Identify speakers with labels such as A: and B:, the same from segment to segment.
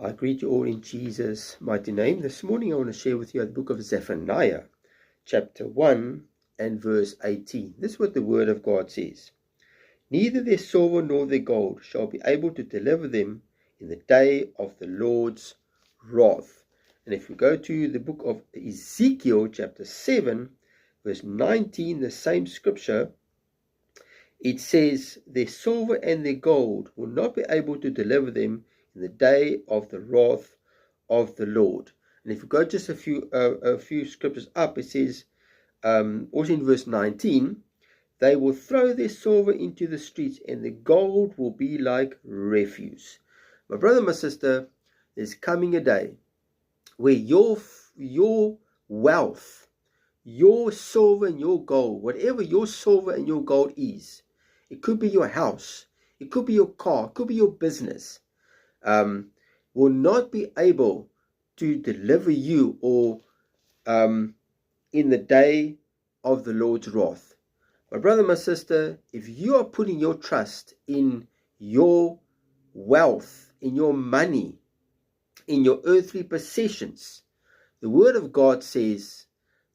A: I greet you all in Jesus' mighty name. This morning I want to share with you the book of Zephaniah, chapter 1 and verse 18. This is what the word of God says. Neither their silver nor their gold shall be able to deliver them in the day of the Lord's wrath. And if we go to the book of Ezekiel, chapter 7, verse 19, the same scripture, it says, their silver and their gold will not be able to deliver them in the day of the wrath of the Lord. And if we go just a few scriptures up, it says, also in verse 19, they will throw their silver into the streets, and the gold will be like refuse. My brother, my sister, there's coming a day where your wealth, your silver and your gold, whatever your silver and your gold is, it could be your house, it could be your car, it could be your business, will not be able to deliver you or in the day of the Lord's wrath. My brother, my sister, if you are putting your trust in your wealth, in your money, in your earthly possessions, the word of God says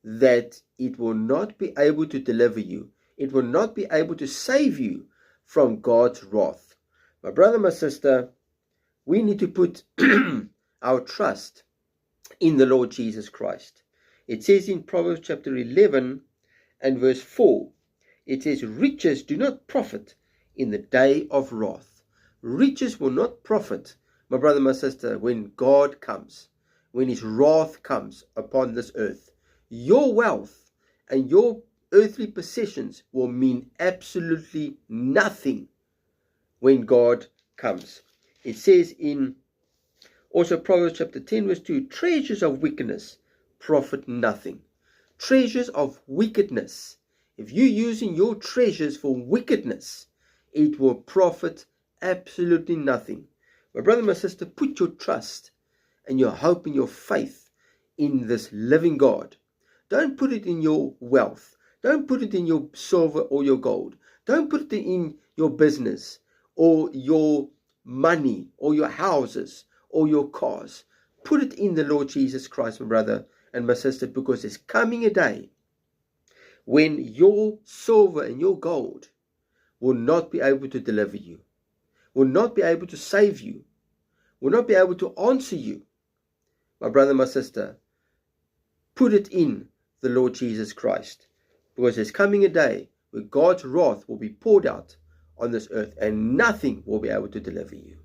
A: that it will not be able to deliver you. It will not be able to save you from God's wrath. My brother, my sister, we need to put our trust in the Lord Jesus Christ. It says in Proverbs chapter 11 and verse 4, it says, riches do not profit in the day of wrath. Riches will not profit, my brother, my sister, when God comes, when his wrath comes upon this earth. Your wealth and your earthly possessions will mean absolutely nothing when God comes. It says in also Proverbs chapter 10 verse 2, treasures of wickedness profit nothing. Treasures of wickedness. If you're using your treasures for wickedness, it will profit absolutely nothing. My brother, my sister, put your trust and your hope and your faith in this living God. Don't put it in your wealth. Don't put it in your silver or your gold. Don't put it in your business or your money or your houses or your cars. Put it in the Lord Jesus Christ, my brother and my sister, because there's coming a day when your silver and your gold will not be able to deliver you, will not be able to save you, will not be able to answer you. My brother, my sister, put it in the Lord Jesus Christ, because there's coming a day where God's wrath will be poured out on this earth and nothing will be able to deliver you.